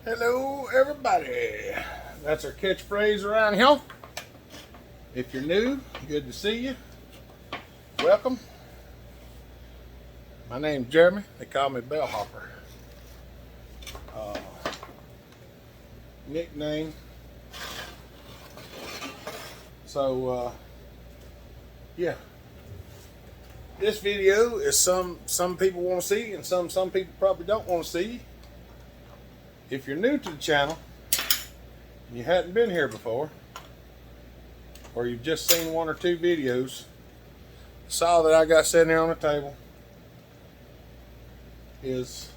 Hello everybody. That's our catchphrase around here. If you're new, good to see you. Welcome. My name's Jeremy. They call me Bellhopper. Nickname. So yeah. This video is some people want to see and some people probably don't want to see. If you're new to the channel, you hadn't been here before, or you've just seen one or two videos, saw that I got sitting there on the table is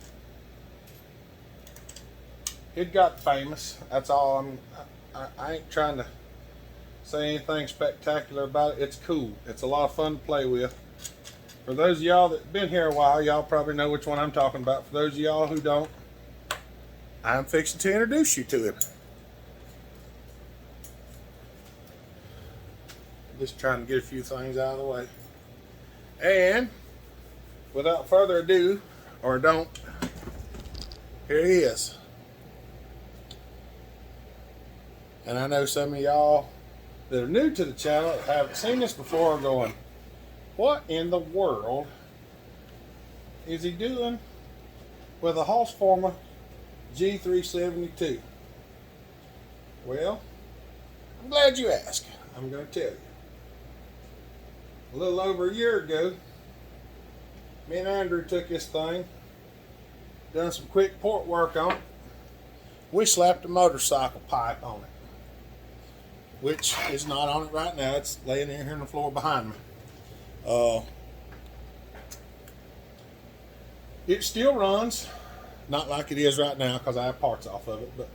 it got famous. That's all. I ain't trying to say anything spectacular about it. It's cool. It's a lot of fun to play with. For those of y'all that have been here a while, y'all probably know which one I'm talking about. For those of y'all who don't, I'm fixing to introduce you to him. Just trying to get a few things out of the way. And without further ado, or don't, here he is. And I know some of y'all that are new to the channel haven't seen this before are going, what in the world is he doing with a Holtzforma G372? Well, I'm glad you asked. I'm going to tell you. A little over a year ago, me and Andrew took this thing, done some quick port work on it. We slapped a motorcycle pipe on it, which is not on it right now. It's laying in here on the floor behind me. It still runs. Not like it is right now because I have parts off of it, but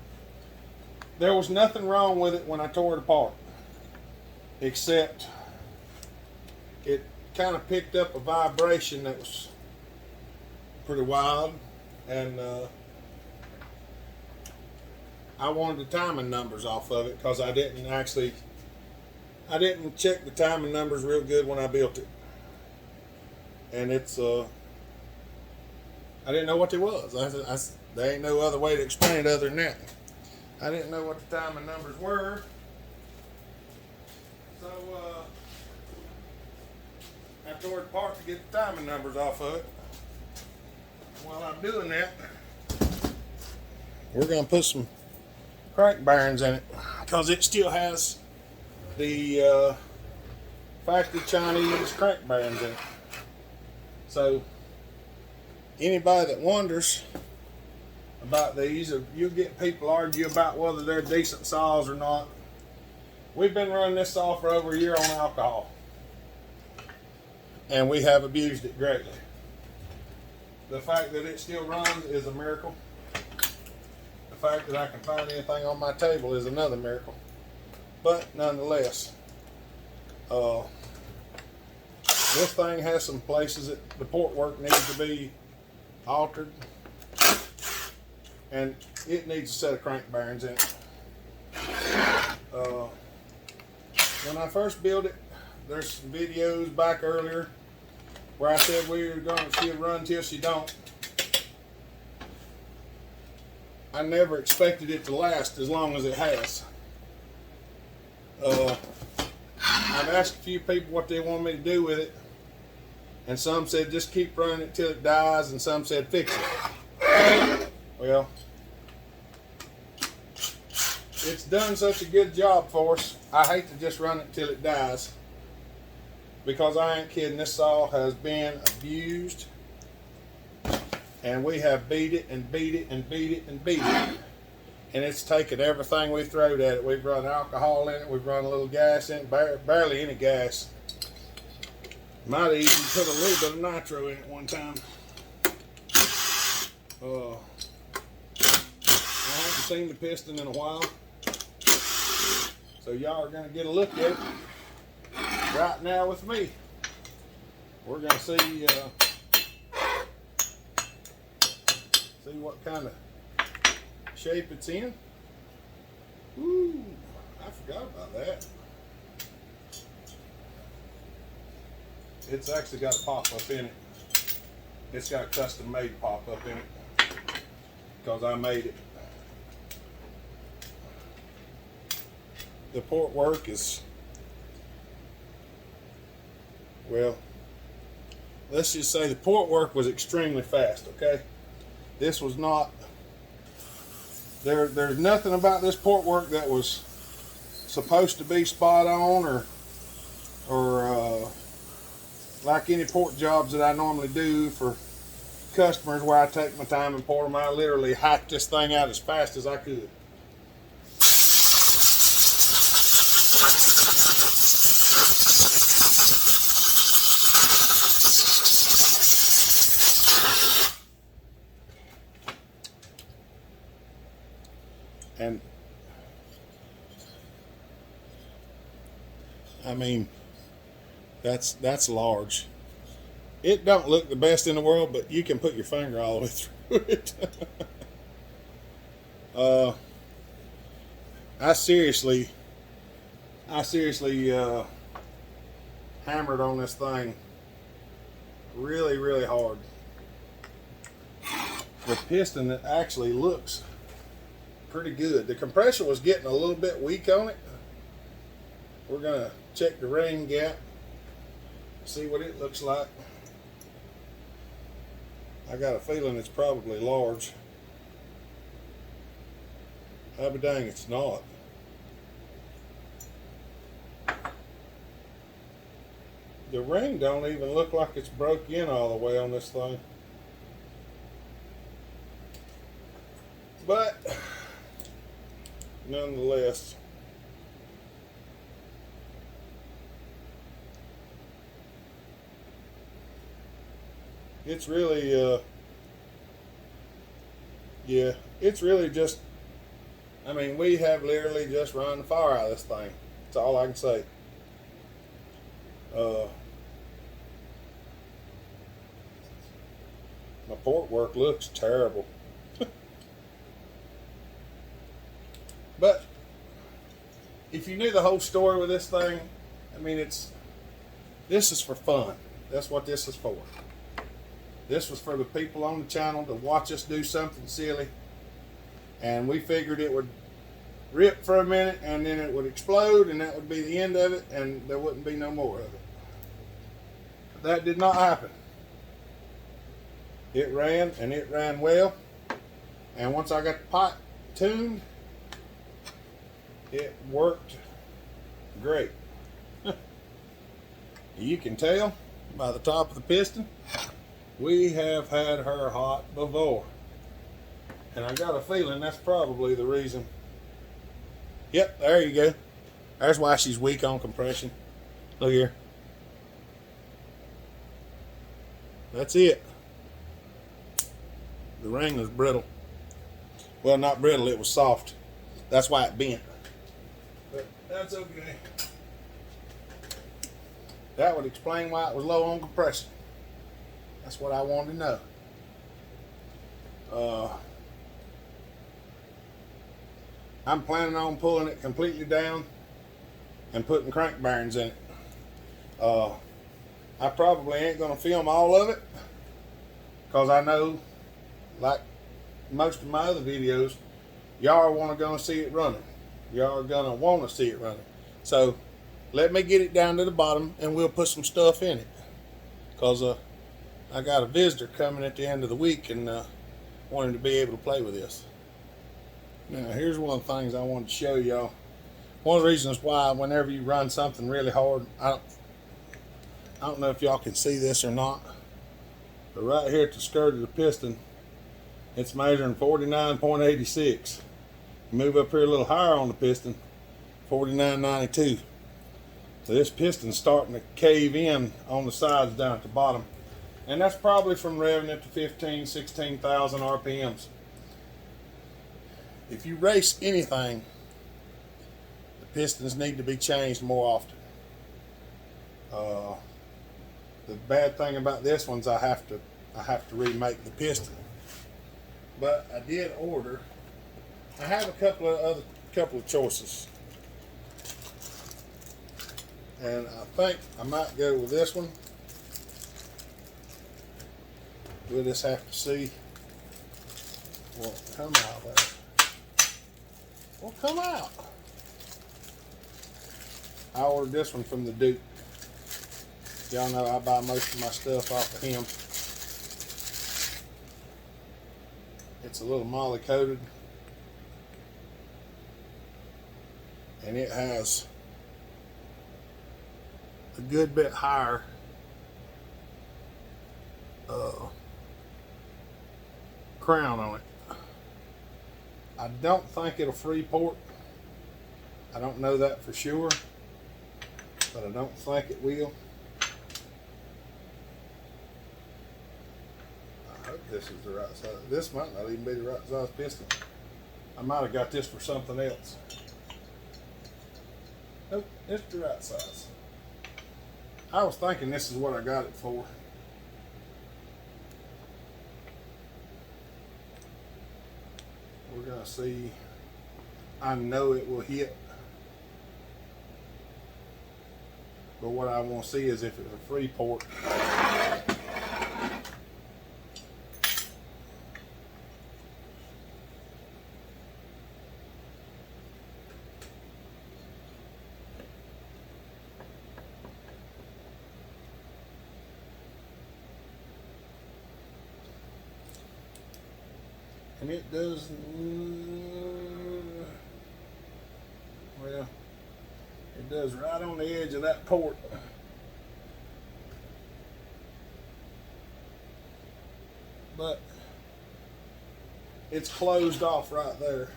there was nothing wrong with it when I tore it apart, except it kind of picked up a vibration that was pretty wild, and I wanted the timing numbers off of it because I didn't check the timing numbers real good when I built it, and it's I didn't know what it was. There ain't no other way to explain it other than that. I didn't know what the timing numbers were. So I tore it apart to get the timing numbers off of it. While I'm doing that, we're going to put some crank bearings in it because it still has the factory Chinese crank bearings in it. So anybody that wonders about these, or you get people argue about whether they're decent saws or not. We've been running this saw for over a year on alcohol, and we have abused it greatly. The fact that it still runs is a miracle. The fact that I can find anything on my table is another miracle. But nonetheless, this thing has some places that the port work needs to be altered, and it needs a set of crank bearings in it. When I first built it, there's some videos back earlier where I said we were going to run till she don't. I never expected it to last as long as it has. I've asked a few people what they want me to do with it, and some said just keep running it till it dies, and some said fix it. Well, it's done such a good job for us. I hate to just run it till it dies, because I ain't kidding. This saw has been abused, and we have beat it and beat it and beat it and beat it, and it's taken everything we throwed at it. We've run alcohol in it. We've run a little gas in it. Barely any gas. Might even put a little bit of nitro in it one time. I haven't seen the piston in a while, so y'all are going to get a look at it right now with me. We're going to see what kind of shape it's in. Ooh, I forgot about that. It's actually got a pop-up in it. It's got a custom made pop-up in it because I made it. the port work is, well, let's just say the port work was extremely fast, okay? This was not, there's nothing about this port work that was supposed to be spot on or like any port jobs that I normally do for customers where I take my time and port them. I literally hacked this thing out as fast as I could. And I mean, that's large. It don't look the best in the world, but you can put your finger all the way through it. I seriously hammered on this thing really, really hard. The piston that actually looks pretty good. The compressor was getting a little bit weak on it. We're gonna check the rain gap, see what it looks like. I got a feeling it's probably large. I'll be dang, it's not. The ring don't even look like it's broke in all the way on this thing. But nonetheless, it's really yeah, it's really just, I mean, we have literally just run the fire out of this thing. That's all I can say. My port work looks terrible. But if you knew the whole story with this thing, I mean, this is for fun. That's what this is for. This was for the people on the channel to watch us do something silly, and we figured it would rip for a minute and then it would explode and that would be the end of it and there wouldn't be no more of it. But that did not happen. It ran, and it ran well, and once I got the pipe tuned, it worked great. You can tell by the top of the piston, we have had her hot before. And I got a feeling that's probably the reason. Yep, there you go. That's why she's weak on compression. Look here. That's it. The ring was brittle. Well, not brittle, it was soft. That's why it bent. But that's okay. That would explain why it was low on compression. That's what I wanted to know. I'm planning on pulling it completely down and putting crank bearings in it. I probably ain't going to film all of it because I know, like most of my other videos, y'all are going to see it running. Y'all are going to want to see it running. So let me get it down to the bottom and we'll put some stuff in it, because I got a visitor coming at the end of the week and wanting to be able to play with this. Now here's one of the things I wanted to show y'all. One of the reasons why whenever you run something really hard, I don't know if y'all can see this or not, but right here at the skirt of the piston, it's measuring 49.86. Move up here a little higher on the piston, 49.92. So this piston's starting to cave in on the sides down at the bottom. And that's probably from revving it to 15,000, 16,000 RPMs. If you race anything, the pistons need to be changed more often. The bad thing about this one's I have to remake the piston. But I did order. I have a couple of choices, and I think I might go with this one. We'll just have to see what come out there. Well, come out. I ordered this one from the Duke. Y'all know I buy most of my stuff off of him. It's a little moly coated, and it has a good bit higher crown on it. I don't think it'll Freeport. I don't know that for sure, but I don't think it will. I hope this is the right size. This might not even be the right size piston. I might have got this for something else. Nope, it's the right size. I was thinking this is what I got it for. We're gonna see. I know it will hit, but what I want to see is if it's a Freeport. And it does, well, it does right on the edge of that port. But it's closed off right there.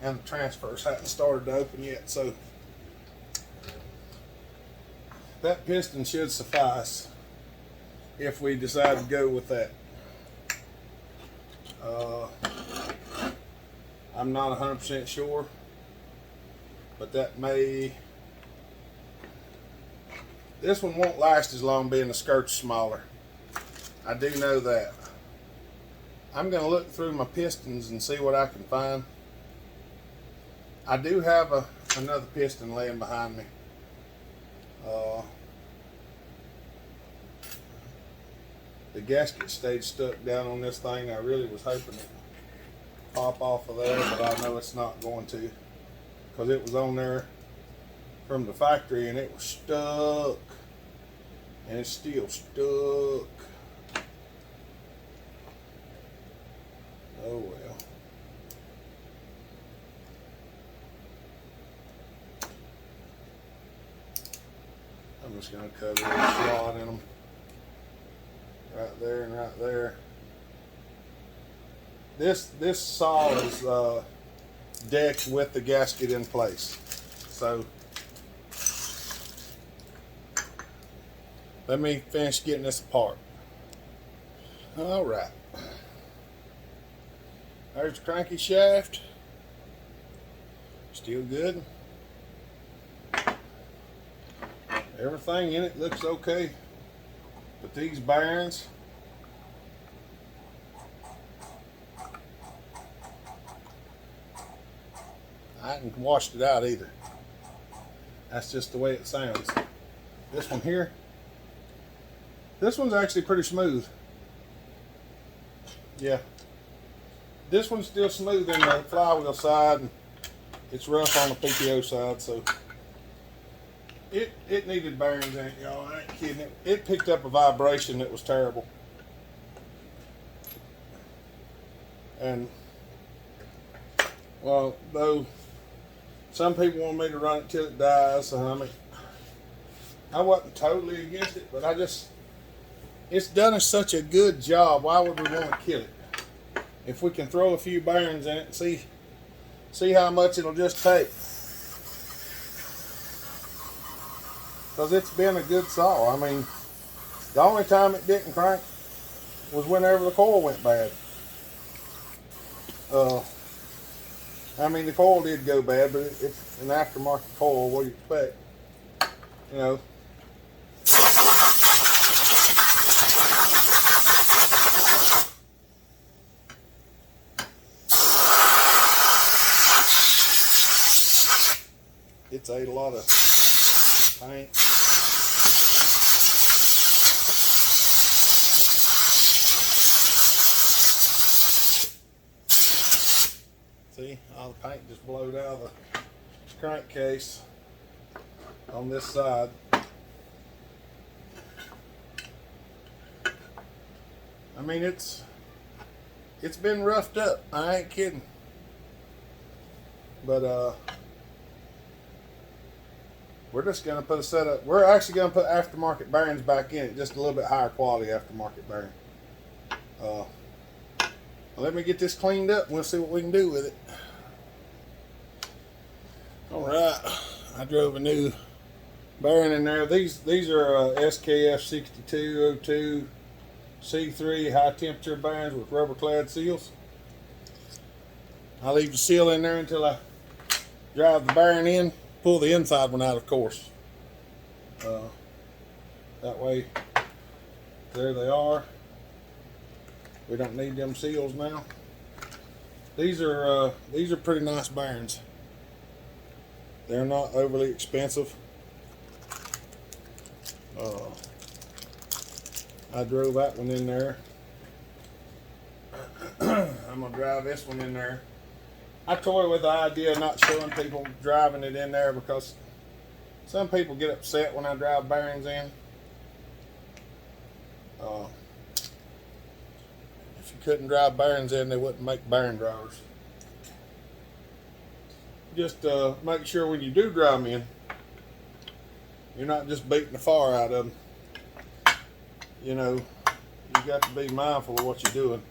And the transfers hadn't started to open yet, so that piston should suffice if we decide to go with that. I'm not 100% sure, but that may, this one won't last as long being the skirt's smaller. I do know that. I'm going to look through my pistons and see what I can find. I do have another piston laying behind me. The gasket stayed stuck down on this thing. I really was hoping it would pop off of there, but I know it's not going to, because it was on there from the factory and it was stuck, and it's still stuck. Oh well. I'm just going to cut a little slot in them. Right there and right there. This saw is decked with the gasket in place. So let me finish getting this apart. All right. There's the cranky shaft. Still good. Everything in it looks okay. But these bearings, I hadn't washed it out either. That's just the way it sounds. This one here, this one's actually pretty smooth. Yeah. This one's still smooth in the flywheel side, and it's rough on the PTO side, so it needed bearings in it, y'all. I ain't kidding. It picked up a vibration that was terrible. And, well, though some people want me to run it till it dies, so I mean, I wasn't totally against it, but it's done us such a good job. Why would we want to kill it? If we can throw a few bearings in it and see how much it'll just take. Because it's been a good saw. I mean, the only time it didn't crank was whenever the coil went bad. I mean, the coil did go bad, but it's an aftermarket coil. What do you expect? You know. It's ate a lot of paint. See, all the paint just blowed out of the crankcase on this side. I mean, it's been roughed up. I ain't kidding. But we're just gonna put a set up. We're actually gonna put aftermarket bearings back in it, just a little bit higher quality aftermarket bearing. Let me get this cleaned up and we'll see what we can do with it. All right, I drove a new bearing in there. These are SKF 6202 C3 high temperature bearings with rubber clad seals. I leave the seal in there until I drive the bearing in, pull the inside one out, of course. That way, there they are. We don't need them seals now. These are pretty nice bearings. They're not overly expensive. I drove that one in there. I'm gonna drive this one in there. I toy with the idea of not showing people driving it in there because some people get upset when I drive bearings in. If you couldn't drive bearings in, they wouldn't make bearing drivers. Just make sure when you do drive them in, you're not just beating the fire out of them. You know, you got to be mindful of what you're doing.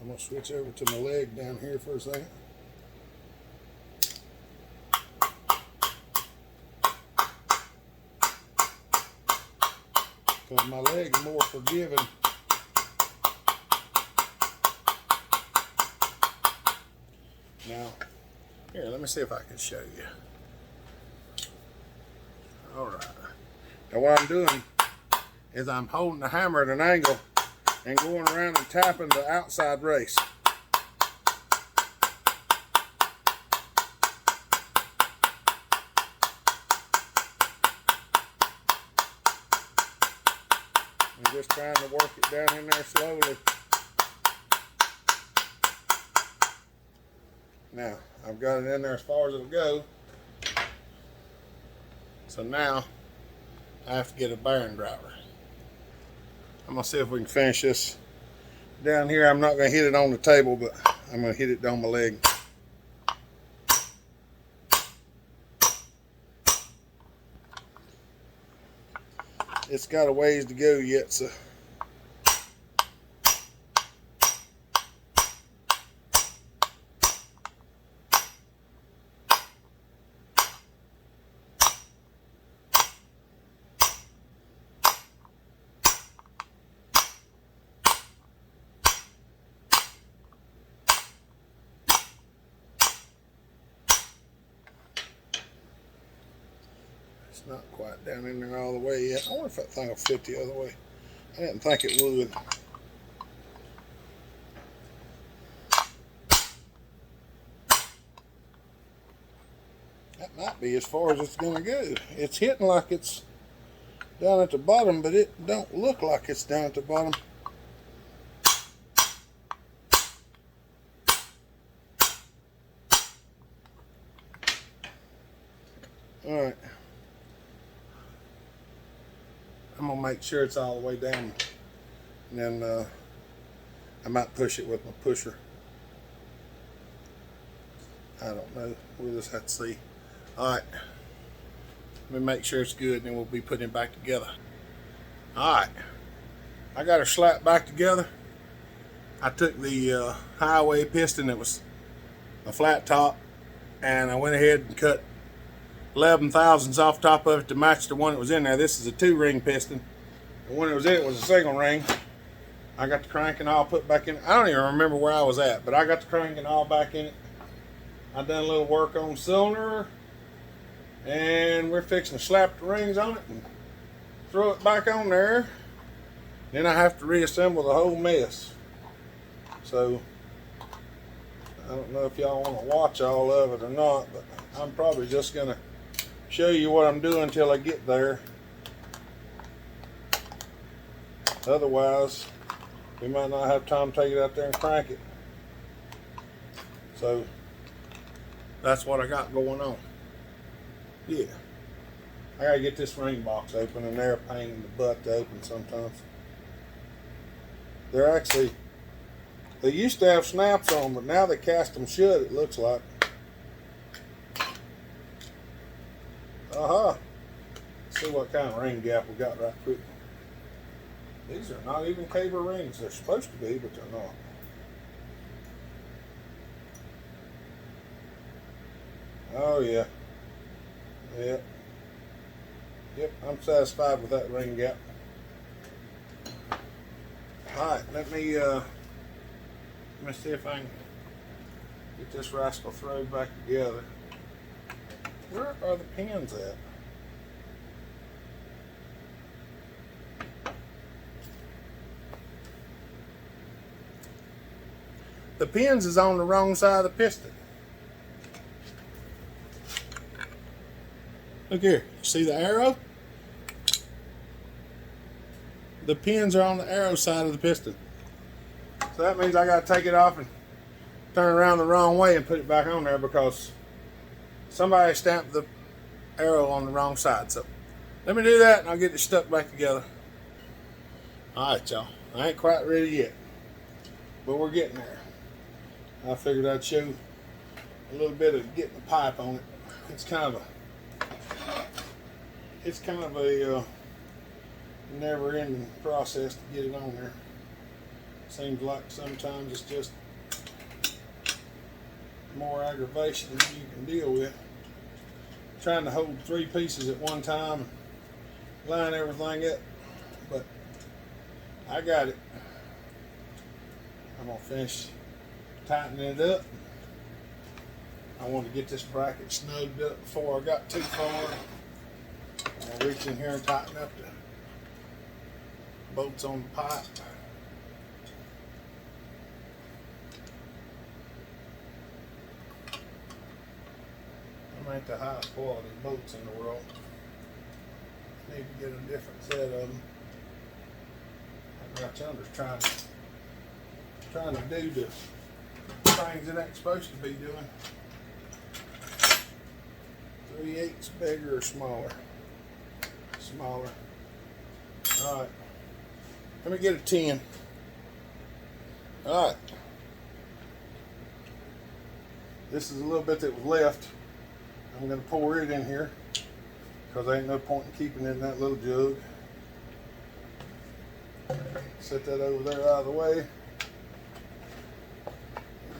I'm going to switch over to my leg down here for a second. Because my leg is more forgiving. Now, here, let me see if I can show you. Alright. Now what I'm doing is I'm holding the hammer at an angle and going around and tapping the outside race. I'm just trying to work it down in there slowly. Now, I've got it in there as far as it'll go. So now, I have to get a bearing driver. I'm going to see if we can finish this down here. I'm not going to hit it on the table, but I'm going to hit it down my leg. It's got a ways to go yet, so. It's not quite down in there all the way yet. I wonder if that thing will fit the other way. I didn't think it would. That might be as far as it's going to go. It's hitting like it's down at the bottom, but it don't look like it's down at the bottom. Alright. I'm going to make sure it's all the way down. And then I might push it with my pusher. I don't know. We'll just have to see. Alright. Let me make sure it's good and then we'll be putting it back together. Alright. I got her slapped back together. I took the highway piston that was a flat top and I went ahead and cut 11 thousandths off top of it to match the one that was in there. This is a 2-ring piston. The one that was in it was a single ring. I got the cranking all put back in. I don't even remember where I was at, but I got the cranking all back in it. I done a little work on the cylinder, and we're fixing to slap the rings on it and throw it back on there. Then I have to reassemble the whole mess. So I don't know if y'all want to watch all of it or not, but I'm probably just gonna show you what I'm doing till I get there. Otherwise, We might not have time to take it out there and crank it. So that's what I got going on. Yeah. I gotta get this ring box open, and they're a pain in the butt to open sometimes. They're actually, they used to have snaps on, but now they cast them shut, it looks like. See what kind of ring gap we got right quick. These are not even cable rings. They're supposed to be, but they're not. Oh yeah. Yep. Yep, I'm satisfied with that ring gap. Alright, let me see if I can get this rascal thrown back together. Where are the pins at? The pins is on the wrong side of the piston. Look here, see the arrow? The pins are on the arrow side of the piston. So that means I got to take it off and turn around the wrong way and put it back on there because somebody stamped the arrow on the wrong side. So let me do that and I'll get it stuck back together. Alright y'all, I ain't quite ready yet, but we're getting there. I figured I'd show a little bit of getting the pipe on it. It's kind of a never-ending process to get it on there. Seems like sometimes it's just more aggravation than you can deal with. Trying to hold 3 pieces at one time and line everything up, but I got it. I'm gonna finish tightening it up. I want to get this bracket snugged up before I got too far. I'll reach in here and tighten up the bolts on the pipe. Them ain't the highest quality bolts in the world. Need to get a different set of them. That right yonder's trying to do the things it ain't supposed to be doing. 3/8 bigger or smaller? Smaller. Alright. Let me get a 10. Alright. This is a little bit that was left. I'm going to pour it in here because there ain't no point in keeping it in that little jug. Set that over there out of the way.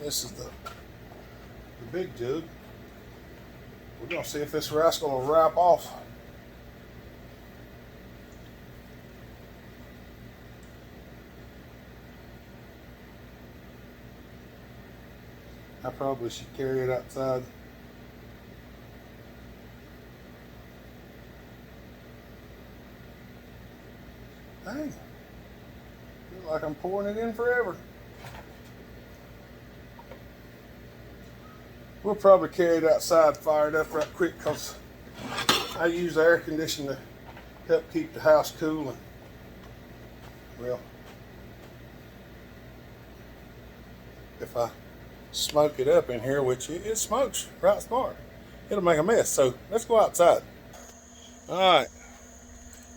This is the big jug. We're going to see if this rascal will wrap off. I probably should carry it outside. Dang. Feel like I'm pouring it in forever. We'll probably carry it outside, fire it up right quick, because I use the air conditioner to help keep the house cool. And, well, if I smoke it up in here, which it smokes right smart, it'll make a mess. So let's go outside. Alright,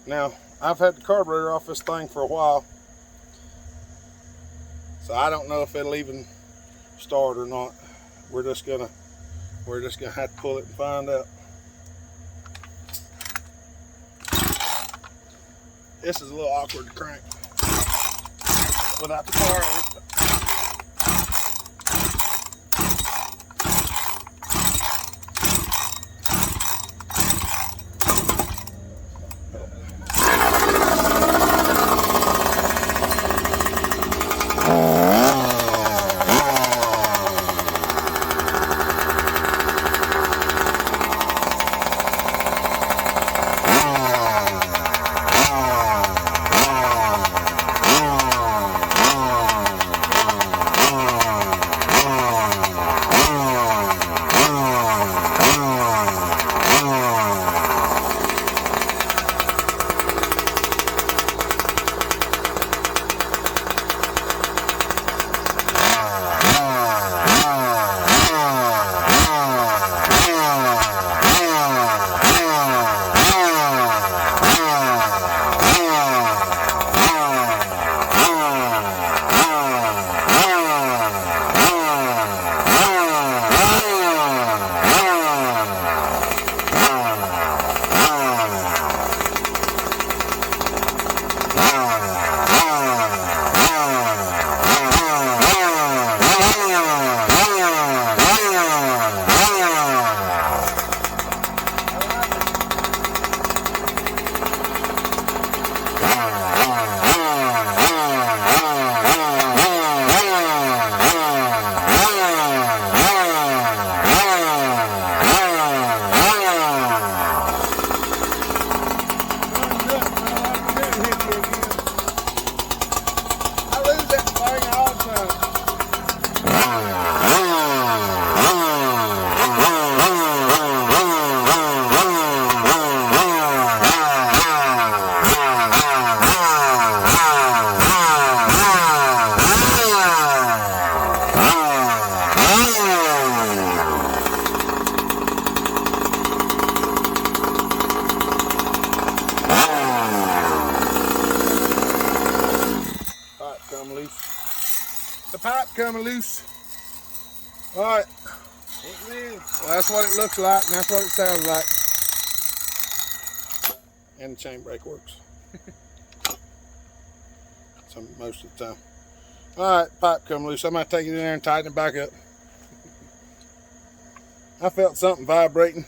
now I've had the carburetor off this thing for a while, so I don't know if it'll even start or not. We're just gonna have to pull it and find out. This is a little awkward to crank without the car on it. pipe coming loose. All right. Well, that's what it looks like, and that's what it sounds like. And the chain brake works. Most of the time. All right, pipe come loose. I might take it in there and tighten it back up. I felt something vibrating.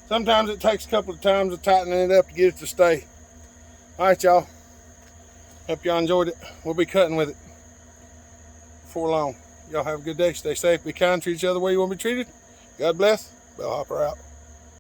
Sometimes it takes a couple of times of tightening it up to get it to stay. All right, y'all. Hope y'all enjoyed it. We'll be cutting with it before long. Y'all have a good day. Stay safe. Be kind to each other where you want to be treated. God bless. Bellhopper out.